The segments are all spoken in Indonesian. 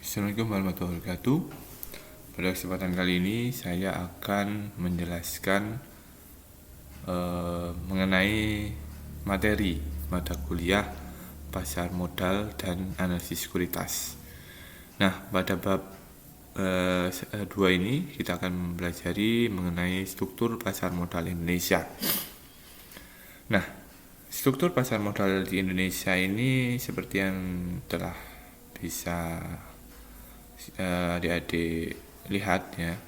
Assalamualaikum warahmatullahi wabarakatuh. Pada kesempatan kali ini saya akan menjelaskan mengenai materi mata kuliah pasar modal dan analisis sekuritas. Nah, pada bab 2 ini kita akan mempelajari mengenai struktur pasar modal Indonesia. Nah, struktur pasar modal di Indonesia ini seperti yang telah bisa adik-adik lihat ya.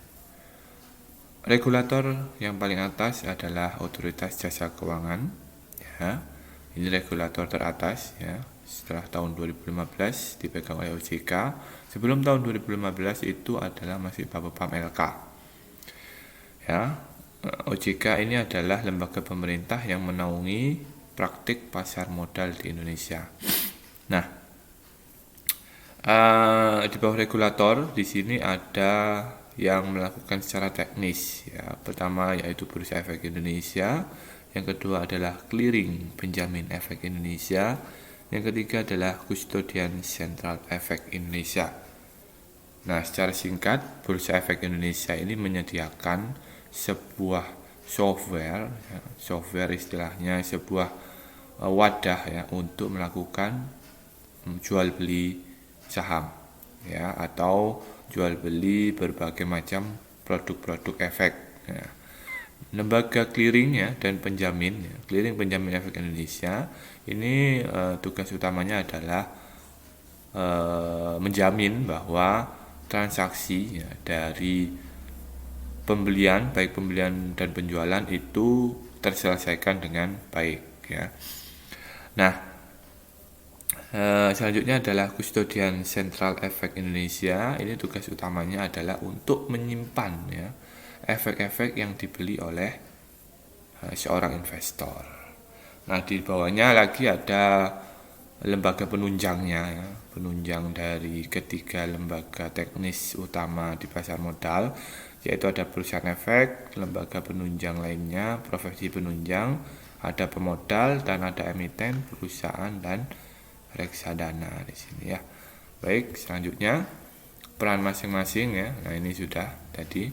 Regulator yang paling atas adalah Otoritas Jasa Keuangan ya. Ini regulator teratas ya. Setelah tahun 2015 dipegang oleh OJK. Sebelum tahun 2015 itu adalah masih Bapepam LK. Ya. OJK ini adalah lembaga pemerintah yang menaungi praktik pasar modal di Indonesia. Nah, di bawah regulator di sini ada yang melakukan secara teknis ya. Pertama yaitu Bursa Efek Indonesia, yang kedua adalah Clearing Penjamin Efek Indonesia, yang ketiga adalah Kustodian Sentral Efek Indonesia. Nah, secara singkat, Bursa Efek Indonesia ini menyediakan sebuah software ya, software istilahnya sebuah wadah ya untuk melakukan jual beli saham ya, atau jual beli berbagai macam produk-produk efek ya. Lembaga clearing ya dan penjamin ya, Clearing Penjamin Efek Indonesia ini tugas utamanya adalah menjamin bahwa transaksi ya, dari pembelian, baik pembelian dan penjualan itu terselesaikan dengan baik ya. Nah, selanjutnya adalah Kustodian Sentral Efek Indonesia. Ini tugas utamanya adalah untuk menyimpan ya efek-efek yang dibeli oleh seorang investor. Nah, di bawahnya lagi ada lembaga penunjangnya ya, penunjang dari ketiga lembaga teknis utama di pasar modal, yaitu ada perusahaan efek, lembaga penunjang lainnya, profesi penunjang, ada pemodal, dan ada emiten, perusahaan, dan reksadana di sini ya. Baik, selanjutnya peran masing-masing ya. Nah, ini sudah tadi.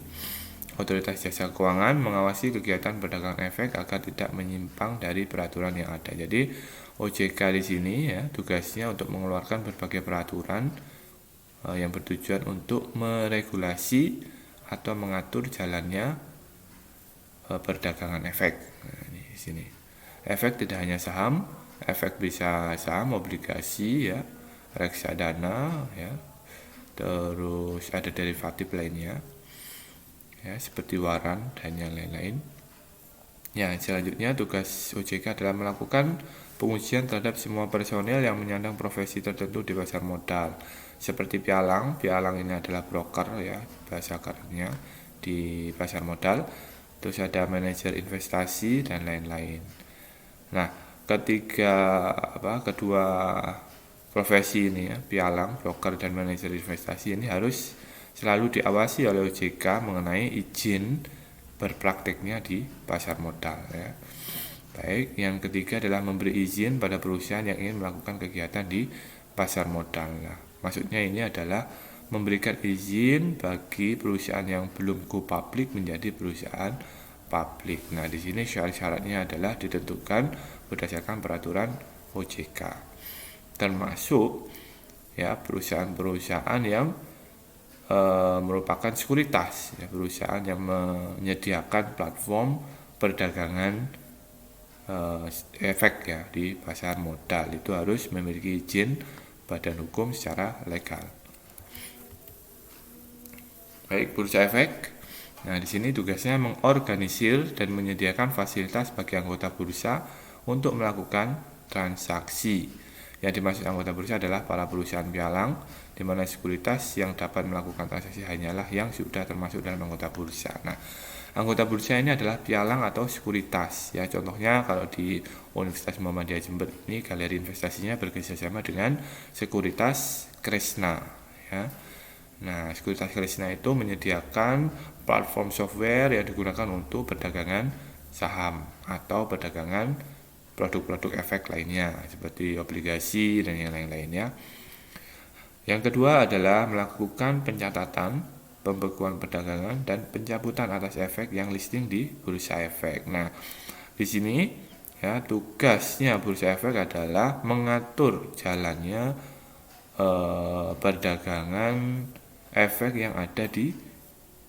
Otoritas Jasa Keuangan mengawasi kegiatan perdagangan efek agar tidak menyimpang dari peraturan yang ada. Jadi OJK di sini ya tugasnya untuk mengeluarkan berbagai peraturan yang bertujuan untuk meregulasi atau mengatur jalannya perdagangan efek. Nah, ini di sini. Efek tidak hanya saham, efek bisa saham, obligasi ya, reksadana ya, terus ada derivatif lainnya ya, seperti waran dan yang lain-lain. Ya, selanjutnya tugas OJK adalah melakukan pengujian terhadap semua personel yang menyandang profesi tertentu di pasar modal. Seperti pialang ini adalah broker ya, bahasa kerennya di pasar modal. Terus ada manajer investasi dan lain-lain. Nah, kedua profesi ini ya, pialang, broker dan manajer investasi ini harus selalu diawasi oleh OJK mengenai izin berpraktiknya di pasar modal ya. Baik, yang ketiga adalah memberi izin pada perusahaan yang ingin melakukan kegiatan di pasar modal. Nah, maksudnya ini adalah memberikan izin bagi perusahaan yang belum go public menjadi perusahaan publik. Nah, di sini syarat-syaratnya adalah ditentukan berdasarkan peraturan OJK. Termasuk ya perusahaan-perusahaan yang merupakan sekuritas ya, perusahaan yang menyediakan platform perdagangan efek ya di pasar modal itu harus memiliki izin badan hukum secara legal. Baik, bursa efek. Nah, di sini tugasnya mengorganisir dan menyediakan fasilitas bagi anggota bursa untuk melakukan transaksi. Yang dimaksud anggota bursa adalah para perusahaan pialang, di mana sekuritas yang dapat melakukan transaksi hanyalah yang sudah termasuk dalam anggota bursa. Nah, anggota bursa ini adalah pialang atau sekuritas. Ya, contohnya kalau di Universitas Muhammadiyah Jember ini galeri investasinya bekerjasama dengan Sekuritas Kresna. Ya. Nah, Sekuritas Kresna itu menyediakan platform software yang digunakan untuk perdagangan saham atau perdagangan produk-produk efek lainnya seperti obligasi dan yang lain-lainnya. Yang kedua adalah melakukan pencatatan, pembekuan perdagangan, dan pencabutan atas efek yang listing di bursa efek. Nah, di sini ya tugasnya bursa efek adalah mengatur jalannya perdagangan efek yang ada di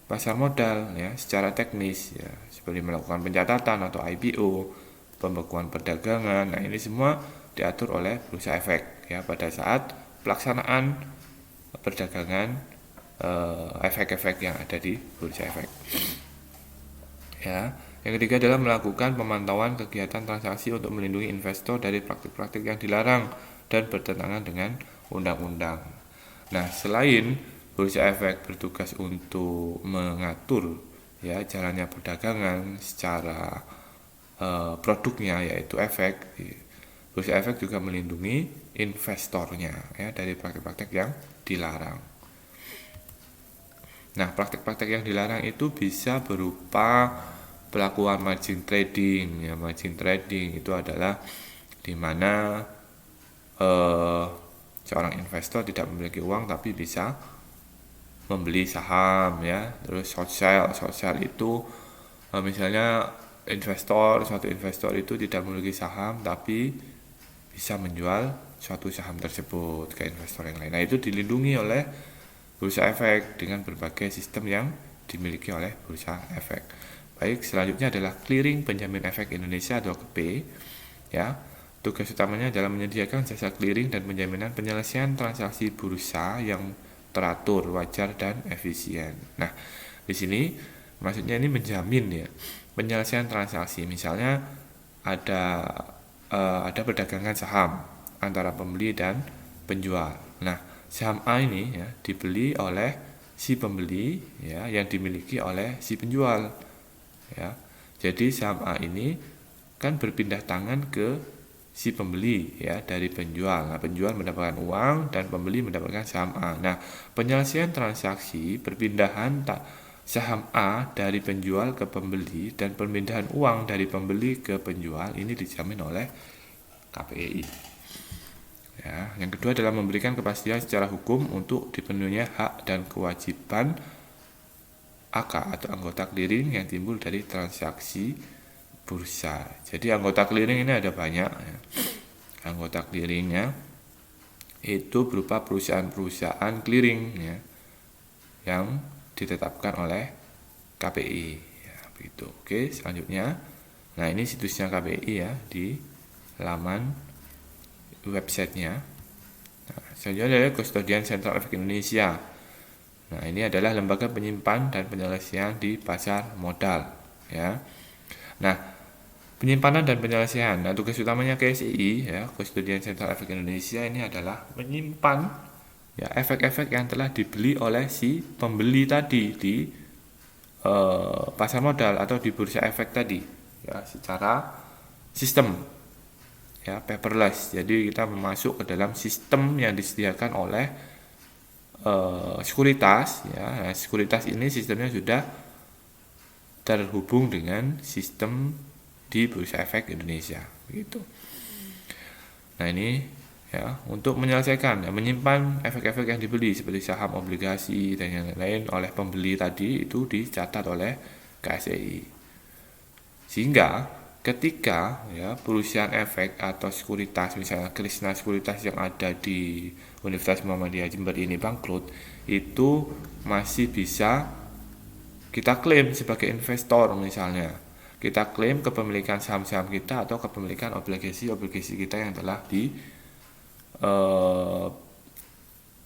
pasar modal ya secara teknis ya, seperti melakukan pencatatan atau IPO, pembekuan perdagangan. Nah, ini semua diatur oleh bursa efek ya pada saat pelaksanaan perdagangan efek-efek yang ada di bursa efek. Ya, yang ketiga adalah melakukan pemantauan kegiatan transaksi untuk melindungi investor dari praktik-praktik yang dilarang dan bertentangan dengan undang-undang. Nah, selain bursa efek bertugas untuk mengatur ya jalannya perdagangan secara produknya yaitu efek, bursa efek juga melindungi investornya ya dari praktik-praktik yang dilarang. Nah, praktik-praktik yang dilarang itu bisa berupa pelakuan margin trading. Ya, margin trading itu adalah di mana seorang investor tidak memiliki uang tapi bisa membeli saham ya. Terus short sale itu misalnya suatu investor itu tidak memiliki saham tapi bisa menjual suatu saham tersebut ke investor yang lain. Nah, itu dilindungi oleh bursa efek dengan berbagai sistem yang dimiliki oleh bursa efek. Baik, selanjutnya adalah Clearing Penjamin Efek Indonesia atau KP. Ya, tugas utamanya adalah menyediakan jasa clearing dan penjaminan penyelesaian transaksi bursa yang teratur, wajar, dan efisien. Nah, di sini maksudnya ini menjamin ya penyelesaian transaksi. Misalnya ada perdagangan saham antara pembeli dan penjual. Nah, saham A ini ya dibeli oleh si pembeli ya yang dimiliki oleh si penjual ya. Jadi saham A ini kan berpindah tangan ke si pembeli ya dari penjual. Nah, penjual mendapatkan uang dan pembeli mendapatkan saham A. Nah, penyelesaian transaksi perpindahan saham A dari penjual ke pembeli dan pemindahan uang dari pembeli ke penjual ini dijamin oleh KPI. Ya, yang kedua adalah memberikan kepastian secara hukum untuk dipenuhinya hak dan kewajiban AK atau anggota clearing yang timbul dari transaksi bursa. Jadi anggota clearing ini ada banyak ya. Anggota clearingnya itu berupa perusahaan-perusahaan clearing ya, yang ditetapkan oleh KPI ya, begitu. Oke, selanjutnya. Nah, ini situsnya KPI ya di laman websitenya. Nah, selanjutnya adalah Custodian Central Efek Indonesia. Nah, ini adalah lembaga penyimpan dan penyelesaian di pasar modal ya. Nah, penyimpanan dan penyelesaian. Nah, tugas utamanya KSI ya, Custodian Central Efek Indonesia ini adalah menyimpan ya efek-efek yang telah dibeli oleh si pembeli tadi di pasar modal atau di bursa efek tadi ya secara sistem ya paperless. Jadi kita masuk ke dalam sistem yang disediakan oleh sekuritas ya. Nah, sekuritas ini sistemnya sudah terhubung dengan sistem di Bursa Efek Indonesia begitu. Nah, ini ya untuk menyelesaikan ya, menyimpan efek-efek yang dibeli seperti saham, obligasi dan yang lain oleh pembeli tadi itu dicatat oleh KSEI. Sehingga ketika ya perusahaan efek atau sekuritas misalnya Krishna Sekuritas yang ada di Universitas Muhammadiyah Jember ini bangkrut, itu masih bisa kita klaim sebagai investor. Misalnya kita klaim kepemilikan saham-saham kita atau kepemilikan obligasi kita yang telah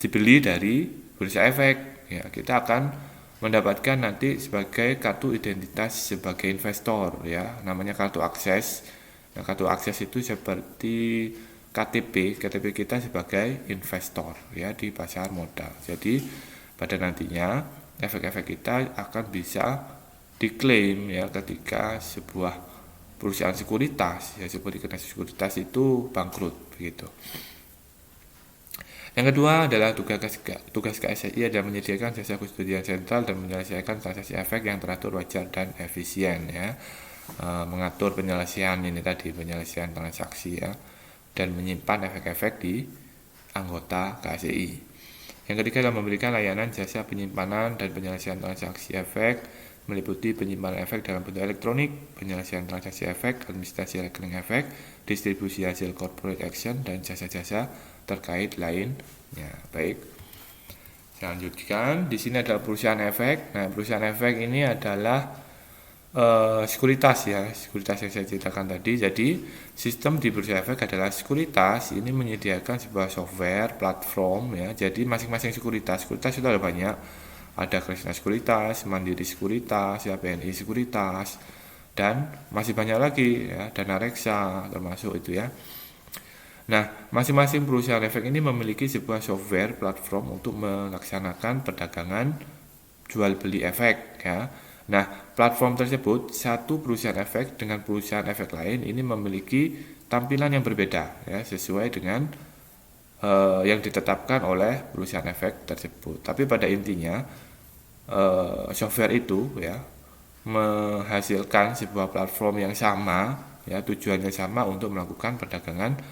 dibeli dari bursa efek ya, kita akan mendapatkan nanti sebagai kartu identitas sebagai investor ya, namanya kartu akses. Nah, kartu akses itu seperti KTP kita sebagai investor ya di pasar modal. Jadi pada nantinya efek-efek kita akan bisa diklaim ya ketika sebuah perusahaan sekuritas ya seperti sekuritas itu bangkrut begitu. Yang kedua adalah tugas KSI adalah menyediakan jasa kustodian sentral dan menyelesaikan transaksi efek yang teratur, wajar, dan efisien ya. Mengatur penyelesaian ini tadi, penyelesaian transaksi ya, dan menyimpan efek-efek di anggota KSI. Yang ketiga adalah memberikan layanan jasa penyimpanan dan penyelesaian transaksi efek, meliputi penyimpanan efek dalam bentuk elektronik, penyelesaian transaksi efek, administrasi rekening efek, distribusi hasil corporate action, dan jasa-jasa terkait lainnya. Baik. Saya lanjutkan. Di sini adalah perusahaan efek. Nah, perusahaan efek ini adalah sekuritas ya, sekuritas yang saya ceritakan tadi. Jadi sistem di bursa efek adalah sekuritas. Ini menyediakan sebuah software platform ya. Jadi masing-masing sekuritas itu ada banyak. Ada Kresna Sekuritas, Mandiri Sekuritas, ya, BNI Sekuritas, dan masih banyak lagi ya, Dana Reksa termasuk itu ya. Nah, masing-masing perusahaan efek ini memiliki sebuah software platform untuk melaksanakan perdagangan jual beli efek ya. Nah, platform tersebut, satu perusahaan efek dengan perusahaan efek lain ini memiliki tampilan yang berbeda ya, sesuai dengan yang ditetapkan oleh perusahaan efek tersebut. Tapi pada intinya software itu ya menghasilkan sebuah platform yang sama ya, tujuannya sama untuk melakukan perdagangan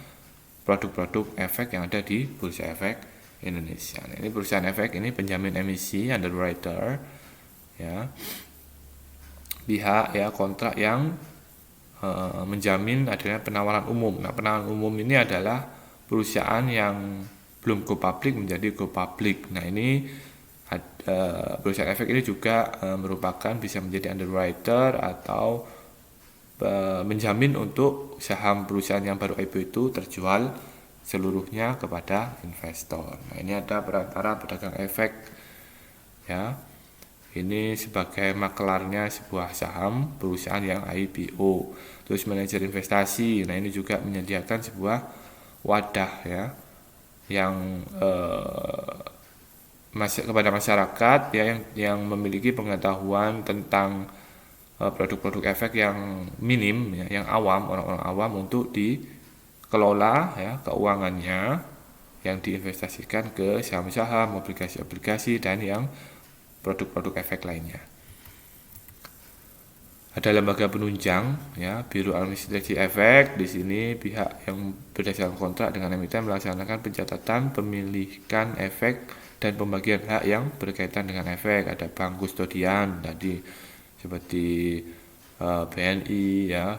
produk-produk efek yang ada di Bursa Efek Indonesia. Nah, ini perusahaan efek ini penjamin emisi, underwriter ya, pihak ya kontrak yang menjamin adanya penawaran umum. Nah, penawaran umum ini adalah perusahaan yang belum go public menjadi go public. Nah, ini perusahaan efek ini juga merupakan bisa menjadi underwriter atau menjamin untuk saham perusahaan yang baru IPO itu terjual seluruhnya kepada investor. Nah, ini ada perantara pedagang efek ya. Ini sebagai makelarnya sebuah saham perusahaan yang IPO. Terus manajer investasi. Nah, ini juga menyediakan sebuah wadah ya yang kepada masyarakat ya yang memiliki pengetahuan tentang produk-produk efek yang minim ya, yang awam, orang-orang awam untuk dikelola ya keuangannya yang diinvestasikan ke saham-saham, obligasi-obligasi dan yang produk-produk efek lainnya. Ada lembaga penunjang ya, Biro Administrasi Efek. Di sini pihak yang berdasarkan kontrak dengan emiten melaksanakan pencatatan, pemilikan efek dan pembagian hak yang berkaitan dengan efek. Ada bank kustodian tadi seperti BNI ya,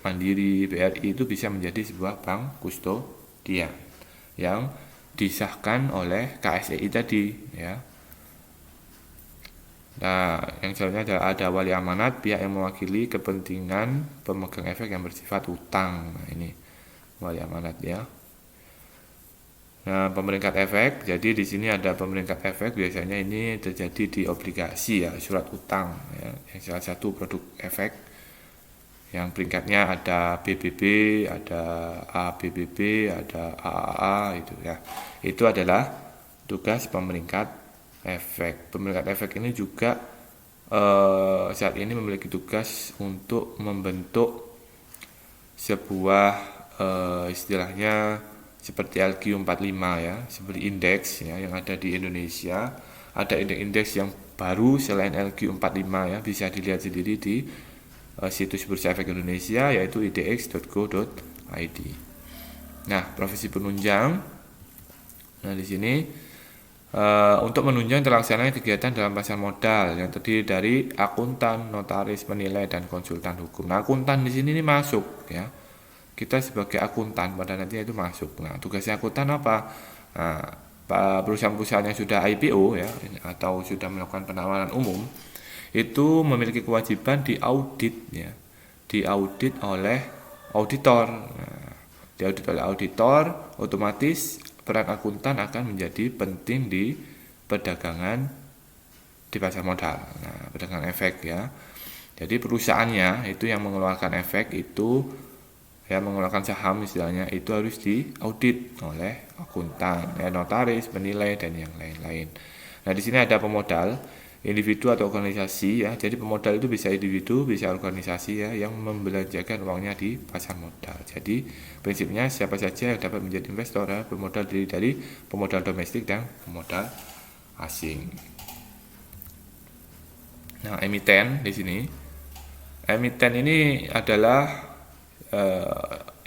Mandiri, BRI itu bisa menjadi sebuah bank kustodian yang disahkan oleh KSEI tadi ya. Nah, yang selanjutnya adalah ada wali amanat, pihak yang mewakili kepentingan pemegang efek yang bersifat utang. Nah, ini wali amanat ya. Nah, pemeringkat efek. Jadi di sini ada pemeringkat efek, biasanya ini terjadi di obligasi ya, surat utang ya. Yang salah satu produk efek yang peringkatnya ada BBB, ada ABBB, ada AAA itu ya. Itu adalah tugas pemeringkat efek. Pemeringkat efek ini juga saat ini memiliki tugas untuk membentuk sebuah istilahnya seperti LQ45 ya, seperti indeks ya yang ada di Indonesia. Ada indeks-indeks yang baru selain LQ45 ya, bisa dilihat sendiri di situs Bursa Efek Indonesia yaitu idx.go.id. Nah, profesi penunjang. Nah, di sini untuk menunjang terlaksananya kegiatan dalam pasar modal yang terdiri dari akuntan, notaris, penilai, dan konsultan hukum. Nah, akuntan di sini masuk ya. Kita sebagai akuntan pada nantinya itu masuk. Nah, tugasnya akuntan apa? Nah, perusahaan-perusahaan yang sudah IPO ya atau sudah melakukan penawaran umum itu memiliki kewajiban diaudit ya. Diaudit oleh auditor. Nah, diaudit oleh auditor, otomatis peran akuntan akan menjadi penting di perdagangan di pasar modal. Nah, perdagangan efek ya. Jadi perusahaannya itu yang mengeluarkan efek itu ya, mengeluarkan saham istilahnya itu harus diaudit oleh akuntan, ya, notaris, penilai dan yang lain-lain. Nah, di sini ada pemodal, individu atau organisasi ya. Jadi pemodal itu bisa individu, bisa organisasi ya yang membelanjakan uangnya di pasar modal. Jadi prinsipnya siapa saja yang dapat menjadi investor ya, pemodal dari pemodal domestik dan pemodal asing. Nah, emiten di sini. Emiten ini adalah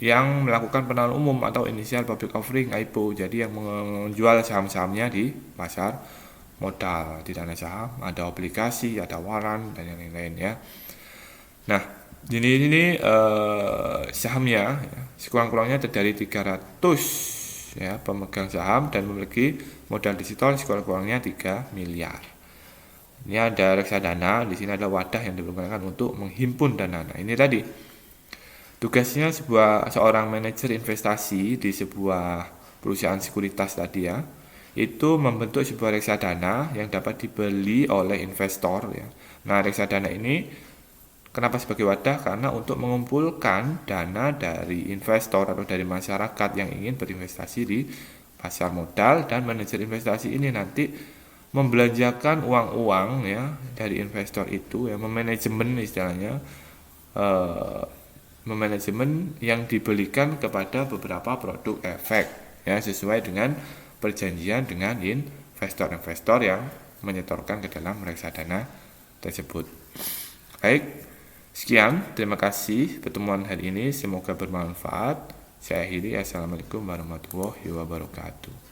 yang melakukan penawaran umum atau initial public offering IPO. Jadi yang menjual saham-sahamnya di pasar modal. Di dana saham ada obligasi, ada waran dan yang lain-lain ya. Nah, ini sahamnya ya, sekurang-kurangnya terdiri 300 ya pemegang saham dan memiliki modal digital sekurang-kurangnya 3 miliar. Ini ada reksadana, di sini ada wadah yang digunakan untuk menghimpun dana. Nah, ini tadi tugasnya seorang manajer investasi di sebuah perusahaan sekuritas tadi ya, itu membentuk sebuah reksadana yang dapat dibeli oleh investor ya. Nah, reksadana ini kenapa sebagai wadah? Karena untuk mengumpulkan dana dari investor atau dari masyarakat yang ingin berinvestasi di pasar modal, dan manajer investasi ini nanti membelanjakan uang-uang ya dari investor itu ya, memanajemen istilahnya, memanajemen yang dibelikan kepada beberapa produk efek ya, sesuai dengan perjanjian dengan investor-investor yang menyetorkan ke dalam reksadana tersebut. Baik, sekian, terima kasih pertemuan hari ini, semoga bermanfaat. Saya akhiri, assalamualaikum warahmatullahi wabarakatuh.